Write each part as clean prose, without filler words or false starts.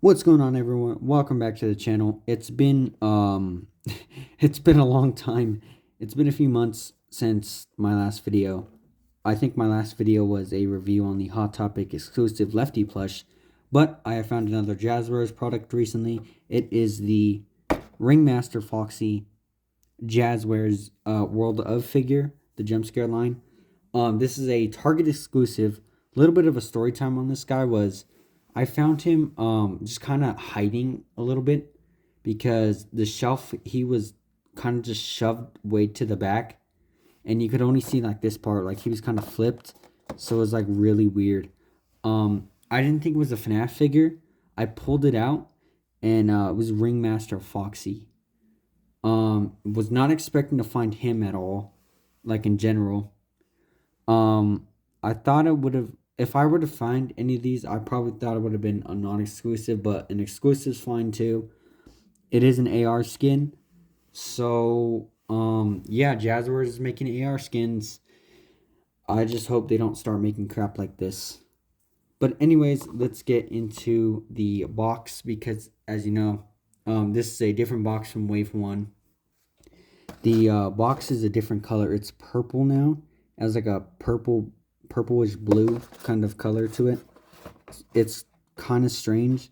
What's going on, everyone? Welcome back to the channel. It's been it's been a long time. It's been a few months since my last video. I think my last video was a review on the Hot Topic exclusive Lefty plush, but I have found another Jazwares product recently. It is the Ringmaster Foxy Jazwares World of figure, the jump scare line. This is a Target exclusive. A little bit of a story time on this guy was I found him just kind of hiding a little bit because the shelf he was kind of just shoved way to the back, and you could only see like this part, like he was kind of flipped, so it was like really weird. I didn't think it was a FNAF figure. I pulled it out, and it was Ringmaster Foxy. Was not expecting to find him at all, like in general. I thought it would have, if I were to find any of these, I probably thought it would have been a non-exclusive, but an exclusive's fine too. It is an AR skin. So, yeah, Jazwares is making AR skins. I just hope they don't start making crap like this. But anyways, let's get into the box because, as you know, this is a different box from Wave 1. The box is a different color. It's purple now. It has like a purplish blue kind of color to it. It's kind of strange.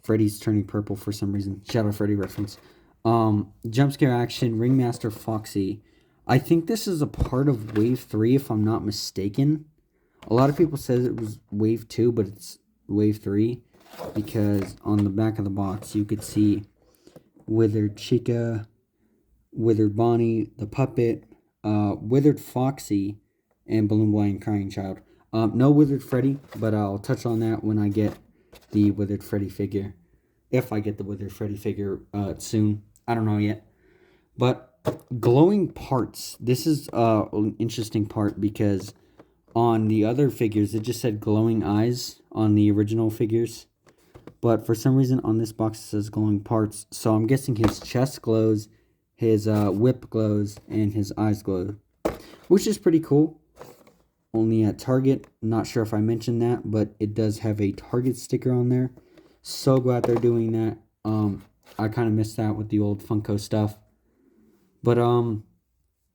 Freddy's turning purple for some reason. Shadow Freddy reference. Jump scare action, Ringmaster Foxy. I think this is a part of Wave 3 if I'm not mistaken. A lot of people says it was Wave 2, but it's Wave 3 because on the back of the box you could see Withered Chica, Withered Bonnie, the puppet, Withered Foxy, and Balloon Boy and Crying Child. No Withered Freddy, but I'll touch on that when I get the Withered Freddy figure. If I get the Withered Freddy figure soon. I don't know yet. But glowing parts. This is an interesting part because on the other figures, it just said glowing eyes on the original figures. But for some reason on this box it says glowing parts. So I'm guessing his chest glows, his whip glows, and his eyes glow. Which is pretty cool. Only at Target. Not sure if I mentioned that, but it does have a Target sticker on there. So glad they're doing that. I kind of missed that with the old Funko stuff. But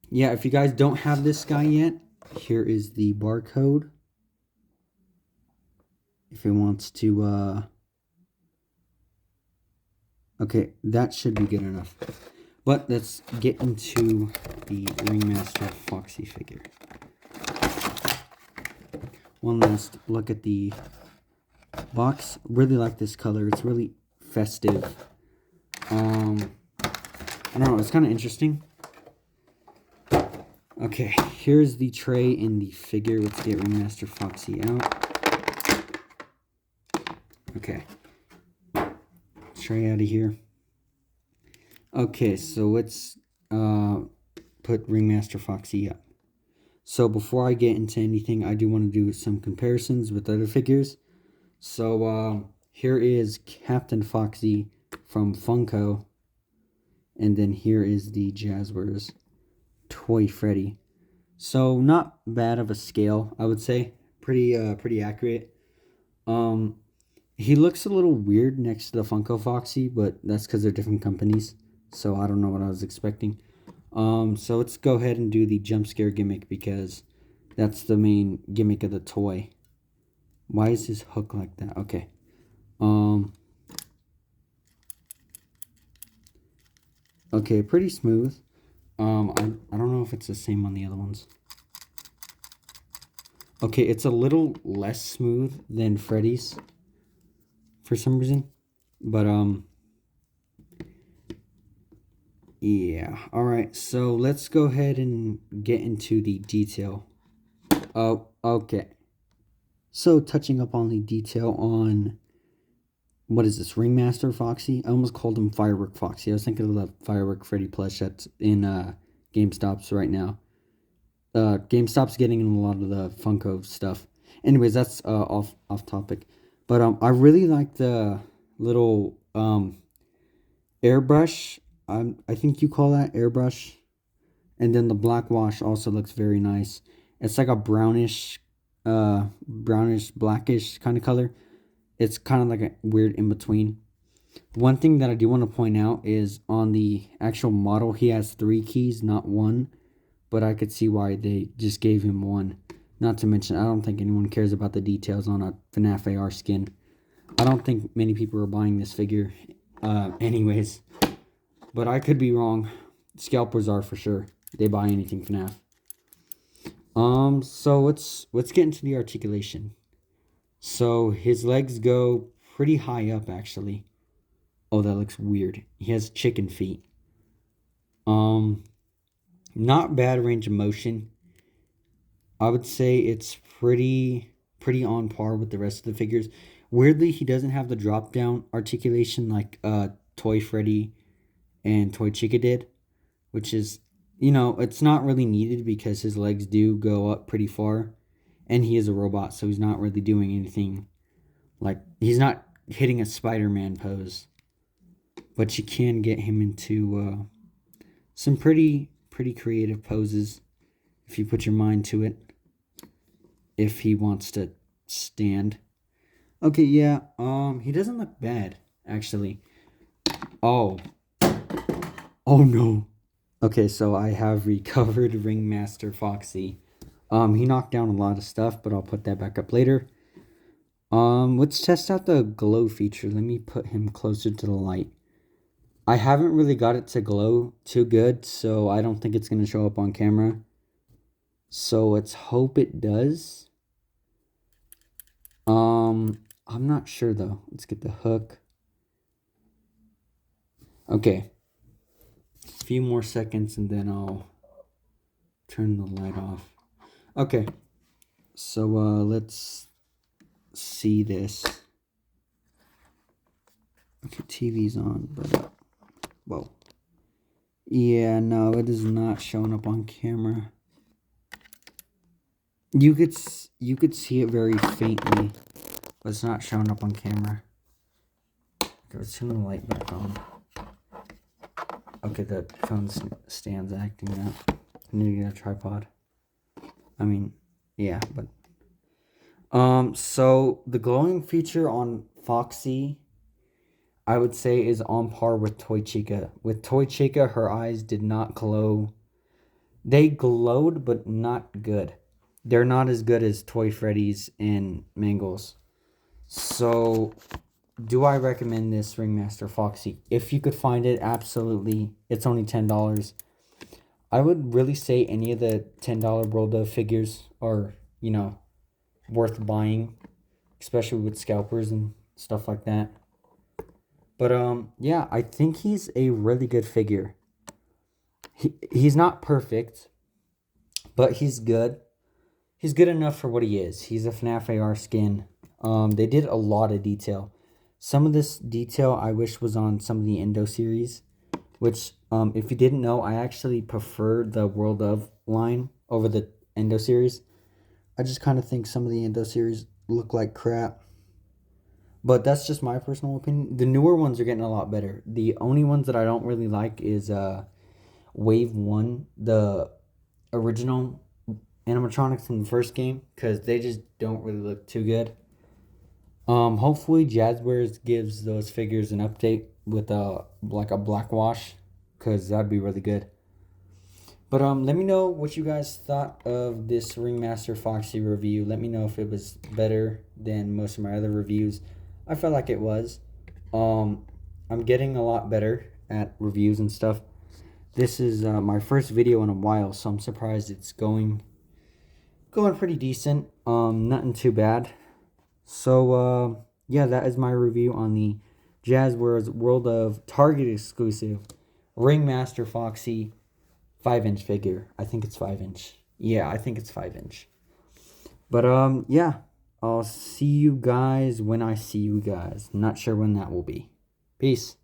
yeah, if you guys don't have this guy yet, here is the barcode. If it wants to okay, that should be good enough. But let's get into the Ringmaster Foxy figure. One last look at the box. Really like this color. It's really festive. I don't know. It's kind of interesting. Okay, here's the tray in the figure. Let's get Ringmaster Foxy out. Okay. Tray out of here. Okay, so let's put Ringmaster Foxy up. So before I get into anything, I do want to do some comparisons with other figures. So here is Captain Foxy from Funko. And then here is the Jazwares Toy Freddy. So not bad of a scale, I would say. Pretty accurate. He looks a little weird next to the Funko Foxy, but that's because they're different companies. So I don't know what I was expecting. So let's go ahead and do the jump scare gimmick because that's the main gimmick of the toy. Why is his hook like that? Okay. Okay, pretty smooth. I don't know if it's the same on the other ones. Okay, it's a little less smooth than Freddy's for some reason. But yeah, alright, so let's go ahead and get into the detail. Oh, okay. So, touching up on the detail on, what is this, Ringmaster Foxy? I almost called him Firework Foxy. I was thinking of the Firework Freddy plush that's in GameStop's right now. GameStop's getting in a lot of the Funko stuff. Anyways, that's off topic. But I really like the little airbrush. I think you call that airbrush. And then the black wash also looks very nice. It's like a brownish blackish kind of color. It's kind of like a weird in between. One thing that I do want to point out is on the actual model, he has 3 keys, not 1. But I could see why they just gave him 1. Not to mention, I don't think anyone cares about the details on a FNAF AR skin. I don't think many people are buying this figure anyways. But I could be wrong. Scalpers are for sure. They buy anything FNAF. So let's get into the articulation. So his legs go pretty high up actually. Oh, that looks weird. He has chicken feet. Not bad range of motion. I would say it's pretty on par with the rest of the figures. Weirdly, he doesn't have the drop down articulation like Toy Freddy and Toy Chica did, which is, you know, it's not really needed because his legs do go up pretty far, and he is a robot, so he's not really doing anything like, he's not hitting a Spider-Man pose, but you can get him into some pretty creative poses if you put your mind to it, if he wants to stand. Okay, yeah, he doesn't look bad, actually. Oh no. Okay, so I have recovered Ringmaster Foxy. He knocked down a lot of stuff, but I'll put that back up later. Let's test out the glow feature. Let me put him closer to the light. I haven't really got it to glow too good, so I don't think it's going to show up on camera. So let's hope it does. I'm not sure though. Let's get the hook. Okay. A few more seconds and then I'll turn the light off. Okay. So let's see this. Okay, TV's on, but whoa. Yeah, no, it is not showing up on camera. You could see it very faintly, but it's not showing up on camera. Okay, let's turn the light back on. Okay, the phone stand's acting up. I need to get a tripod. I mean, yeah, but so the glowing feature on Foxy, I would say, is on par with Toy Chica. With Toy Chica, her eyes did not glow. They glowed, but not good. They're not as good as Toy Freddy's and Mangle's. So, do I recommend this Ringmaster Foxy? If you could find it, absolutely. It's only $10. I would really say any of the $10 World of figures are, you know, worth buying, especially with scalpers and stuff like that. But yeah, I think he's a really good figure. He's not perfect, but he's good. He's good enough for what he is. He's a FNAF AR skin. They did a lot of detail. Some of this detail I wish was on some of the Endo series, which, if you didn't know, I actually prefer the World of line over the Endo series. I just kind of think some of the Endo series look like crap. But that's just my personal opinion. The newer ones are getting a lot better. The only ones that I don't really like is Wave 1, the original animatronics from the first game, because they just don't really look too good. Hopefully Jazwares gives those figures an update with like a black wash, because that'd be really good. But let me know what you guys thought of this Ringmaster Foxy review. Let me know if it was better than most of my other reviews. I felt like it was. I'm getting a lot better at reviews and stuff. This is my first video in a while, so I'm surprised it's going pretty decent. Nothing too bad. So yeah, that is my review on the Jazwares World of Target exclusive Ringmaster Foxy 5-inch figure. I think it's 5-inch. Yeah, I think it's 5-inch. But yeah, I'll see you guys when I see you guys. Not sure when that will be. Peace.